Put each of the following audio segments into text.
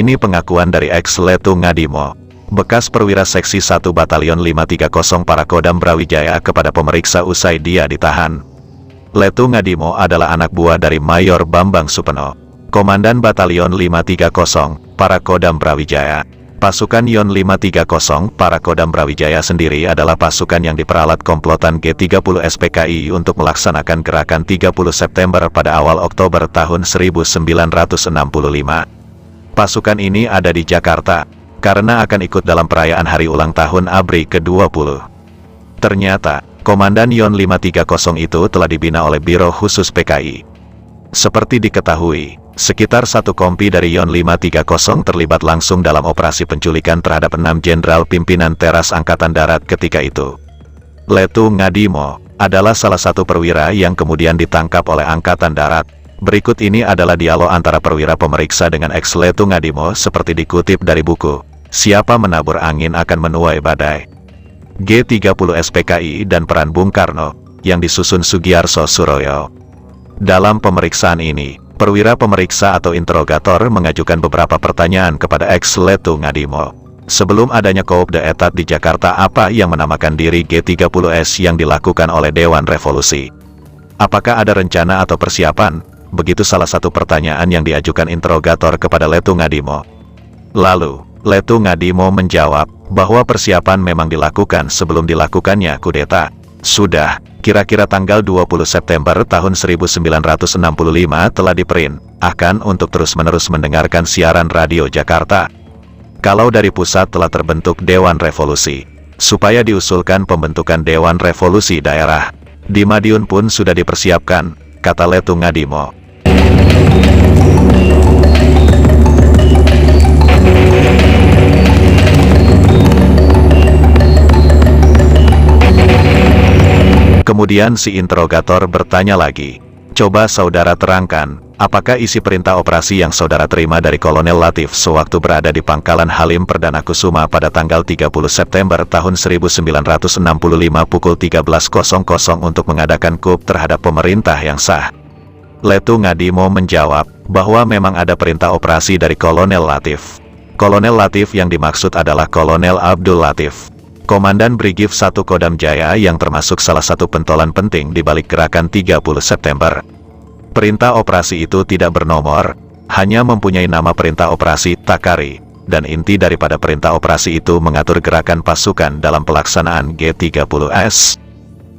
Ini pengakuan dari ex-Letu Ngadimo, bekas perwira seksi 1 Batalion 530 Parakodam Brawijaya kepada pemeriksa usai dia ditahan. Letu Ngadimo adalah anak buah dari Mayor Bambang Supeno, Komandan Batalion 530 Parakodam Brawijaya. Pasukan Yon 530 Parakodam Brawijaya sendiri adalah pasukan yang diperalat komplotan G30 SPKI untuk melaksanakan gerakan 30 September pada awal Oktober tahun 1965. Pasukan ini ada di Jakarta, karena akan ikut dalam perayaan hari ulang tahun ABRI ke-20. Ternyata, Komandan Yon 530 itu telah dibina oleh Biro Khusus PKI. Seperti diketahui, sekitar 1 kompi dari Yon 530 terlibat langsung dalam operasi penculikan terhadap 6 jenderal pimpinan teras Angkatan Darat ketika itu. Letu Ngadimo adalah salah satu perwira yang kemudian ditangkap oleh Angkatan Darat. Berikut ini adalah dialog antara perwira pemeriksa dengan ex-Letu Ngadimo seperti dikutip dari buku Siapa Menabur Angin Akan Menuai Badai, G30 SPKI dan Peran Bung Karno, yang disusun Sugiarso Suroyo. Dalam pemeriksaan ini, perwira pemeriksa atau interogator mengajukan beberapa pertanyaan kepada ex-Letu Ngadimo. Sebelum adanya Koop de Etat di Jakarta, apa yang menamakan diri G30S yang dilakukan oleh Dewan Revolusi? Apakah ada rencana atau persiapan? Begitu salah satu pertanyaan yang diajukan interogator kepada Letu Ngadimo. Lalu, Letu Ngadimo menjawab bahwa persiapan memang dilakukan sebelum dilakukannya kudeta. Sudah, kira-kira tanggal 20 September tahun 1965 telah diprint, akan untuk terus-menerus mendengarkan siaran radio Jakarta. Kalau dari pusat telah terbentuk Dewan Revolusi, supaya diusulkan pembentukan Dewan Revolusi daerah. Di Madiun pun sudah dipersiapkan, kata Letu Ngadimo. Kemudian si interogator bertanya lagi, coba saudara terangkan, apakah isi perintah operasi yang saudara terima dari Kolonel Latif sewaktu berada di Pangkalan Halim Perdana Kusuma pada tanggal 30 September tahun 1965 pukul 13.00 untuk mengadakan coup terhadap pemerintah yang sah? Letu Ngadimo menjawab bahwa memang ada perintah operasi dari Kolonel Latif. Kolonel Latif yang dimaksud adalah Kolonel Abdul Latif, Komandan Brigif 1 Kodam Jaya yang termasuk salah satu pentolan penting di balik gerakan 30 September. Perintah operasi itu tidak bernomor, hanya mempunyai nama Perintah Operasi Takari, dan inti daripada perintah operasi itu mengatur gerakan pasukan dalam pelaksanaan G30S.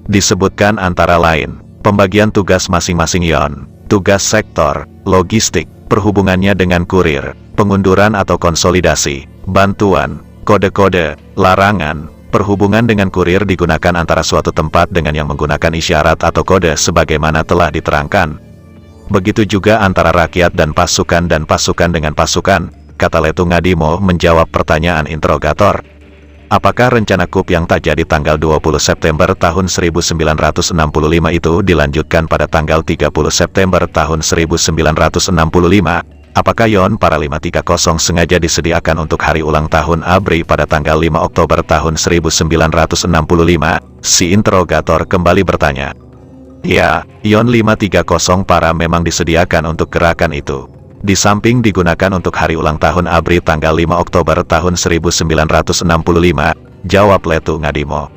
Disebutkan antara lain, pembagian tugas masing-masing Yon, tugas sektor, logistik, perhubungannya dengan kurir, pengunduran atau konsolidasi, bantuan, kode-kode, larangan. Perhubungan dengan kurir digunakan antara suatu tempat dengan yang menggunakan isyarat atau kode sebagaimana telah diterangkan. Begitu juga antara rakyat dan pasukan dengan pasukan, kata Letu Ngadimo menjawab pertanyaan interogator. Apakah rencana coup yang tak jadi tanggal 20 September tahun 1965 itu dilanjutkan pada tanggal 30 September tahun 1965? Apakah Yon para 530 sengaja disediakan untuk hari ulang tahun ABRI pada tanggal 5 Oktober tahun 1965? Si interogator kembali bertanya. Ya, Yon 530 para memang disediakan untuk gerakan itu. Di samping digunakan untuk hari ulang tahun ABRI tanggal 5 Oktober tahun 1965, jawab Letu Ngadimo.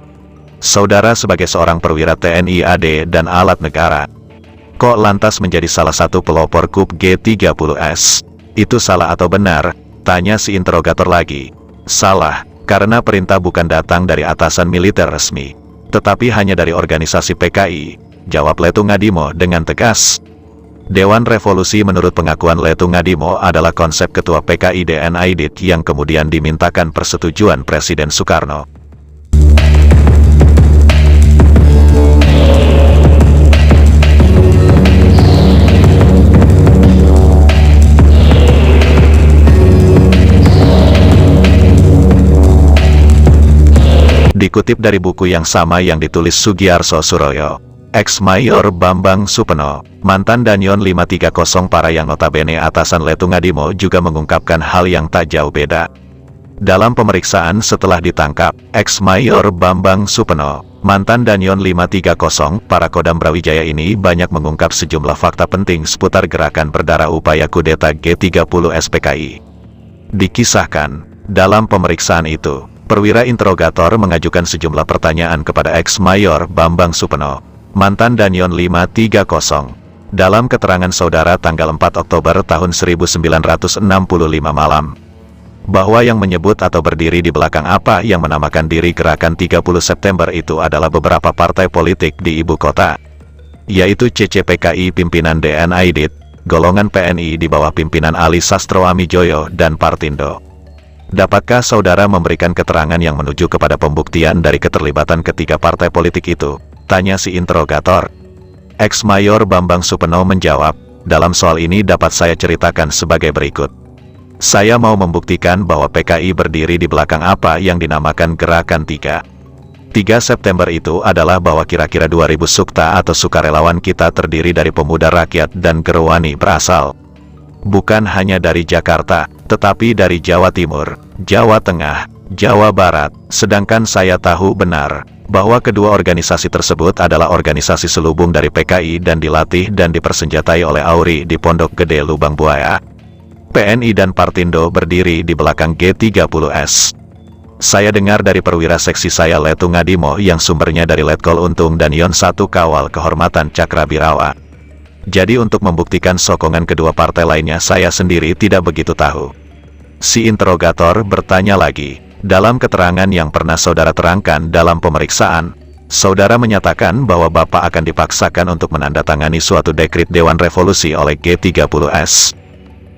Saudara sebagai seorang perwira TNI AD dan alat negara, kok lantas menjadi salah satu pelopor coup G30S? Itu salah atau benar? Tanya si interogator lagi. Salah, karena perintah bukan datang dari atasan militer resmi, tetapi hanya dari organisasi PKI, jawab Letu Ngadimo dengan tegas. Dewan Revolusi menurut pengakuan Letu Ngadimo adalah konsep ketua PKI DN Aidit yang kemudian dimintakan persetujuan Presiden Soekarno. Dikutip dari buku yang sama yang ditulis Sugiarso Suroyo, ex-Mayor Bambang Supeno, mantan Danyon 530 para yang notabene atasan Letu Ngadimo juga mengungkapkan hal yang tak jauh beda. Dalam pemeriksaan setelah ditangkap, ex-Mayor Bambang Supeno, mantan Danyon 530 para Kodam Brawijaya ini banyak mengungkap sejumlah fakta penting seputar gerakan berdarah upaya kudeta G30 SPKI. Dikisahkan, dalam pemeriksaan itu, perwira interrogator mengajukan sejumlah pertanyaan kepada ex-mayor Bambang Supeno, mantan Danyon 530. Dalam keterangan saudara tanggal 4 Oktober tahun 1965 malam, bahwa yang menyebut atau berdiri di belakang apa yang menamakan diri Gerakan 30 September itu adalah beberapa partai politik di ibu kota, yaitu CCPKI pimpinan DN Aidit, golongan PNI di bawah pimpinan Ali Sastro Amijoyo dan Partindo. Dapatkah saudara memberikan keterangan yang menuju kepada pembuktian dari keterlibatan ketiga partai politik itu? Tanya si interrogator. Ex-mayor Bambang Supeno menjawab, dalam soal ini dapat saya ceritakan sebagai berikut. Saya mau membuktikan bahwa PKI berdiri di belakang apa yang dinamakan Gerakan 3 September itu adalah bahwa kira-kira 2000 sukta atau sukarelawan kita terdiri dari pemuda rakyat dan gerwani berasal bukan hanya dari Jakarta, tetapi dari Jawa Timur, Jawa Tengah, Jawa Barat. Sedangkan saya tahu benar bahwa kedua organisasi tersebut adalah organisasi selubung dari PKI dan dilatih dan dipersenjatai oleh AURI di Pondok Gede Lubang Buaya. PNI dan Partindo berdiri di belakang G30S. Saya dengar dari perwira seksi saya Letung Ngadimo yang sumbernya dari Letkol Untung dan Yon 1 Kawal Kehormatan Cakrabirawa. Jadi untuk membuktikan sokongan kedua partai lainnya saya sendiri tidak begitu tahu. Si interrogator bertanya lagi, dalam keterangan yang pernah saudara terangkan dalam pemeriksaan, saudara menyatakan bahwa Bapak akan dipaksakan untuk menandatangani suatu dekrit Dewan Revolusi oleh G30S.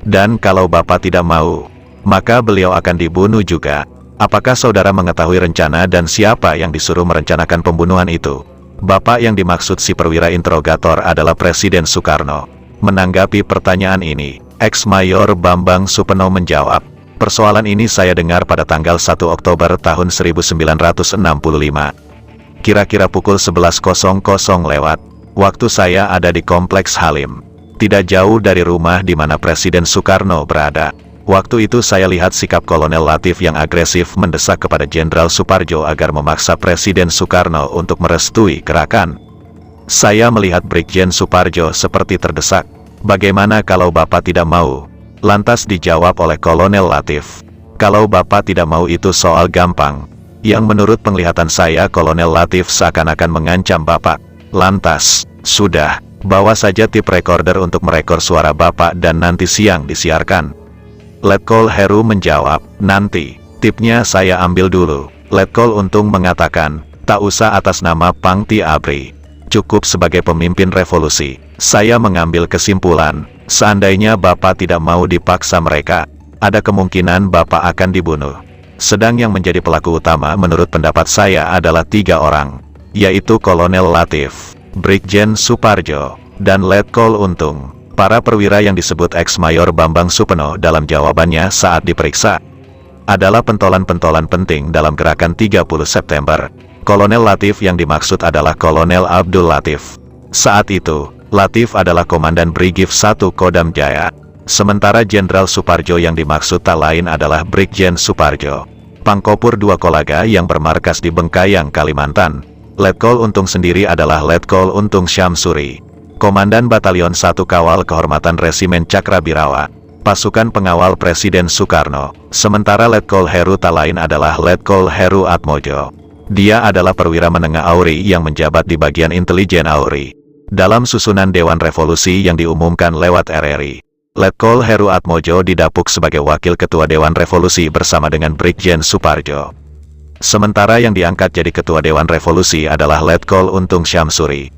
Dan kalau Bapak tidak mau, maka beliau akan dibunuh juga. Apakah saudara mengetahui rencana dan siapa yang disuruh merencanakan pembunuhan itu? Bapak yang dimaksud si perwira interrogator adalah Presiden Soekarno. Menanggapi pertanyaan ini, ex-mayor Bambang Supeno menjawab, persoalan ini saya dengar pada tanggal 1 Oktober tahun 1965. Kira-kira pukul 11.00 lewat, waktu saya ada di Kompleks Halim. Tidak jauh dari rumah di mana Presiden Soekarno berada. Waktu itu saya lihat sikap Kolonel Latif yang agresif mendesak kepada Jenderal Suparjo agar memaksa Presiden Soekarno untuk merestui gerakan. Saya melihat Brigjen Suparjo seperti terdesak. Bagaimana kalau Bapak tidak mau? Lantas dijawab oleh Kolonel Latif, kalau Bapak tidak mau itu soal gampang. Yang menurut penglihatan saya Kolonel Latif seakan-akan mengancam Bapak. Lantas, sudah, bawa saja tip recorder untuk merekor suara Bapak dan nanti siang disiarkan. Letkol Heru menjawab, nanti, tipnya saya ambil dulu. Letkol Untung mengatakan, tak usah atas nama Pangti Abri. Cukup sebagai pemimpin revolusi. Saya mengambil kesimpulan, seandainya Bapak tidak mau dipaksa mereka, ada kemungkinan Bapak akan dibunuh. Sedang yang menjadi pelaku utama menurut pendapat saya adalah 3 orang, yaitu Kolonel Latif, Brigjen Suparjo, dan Letkol Untung. Para perwira yang disebut ex-mayor Bambang Supeno dalam jawabannya saat diperiksa adalah pentolan-pentolan penting dalam Gerakan 30 September. Kolonel Latif yang dimaksud adalah Kolonel Abdul Latif. Saat itu, Latif adalah Komandan Brigif 1 Kodam Jaya. Sementara Jenderal Suparjo yang dimaksud tak lain adalah Brigjen Suparjo, Pangkopur 2 Kolaga yang bermarkas di Bengkayang, Kalimantan. Letkol Untung sendiri adalah Letkol Untung Syamsuri, Komandan Batalion 1 Kawal Kehormatan Resimen Cakrabirawa, pasukan pengawal Presiden Soekarno. Sementara Letkol Heru tak lain adalah Letkol Heru Atmojo. Dia adalah perwira menengah AURI yang menjabat di bagian intelijen AURI. Dalam susunan Dewan Revolusi yang diumumkan lewat RRI, Letkol Heru Atmojo didapuk sebagai Wakil Ketua Dewan Revolusi bersama dengan Brigjen Suparjo. Sementara yang diangkat jadi Ketua Dewan Revolusi adalah Letkol Untung Syamsuri.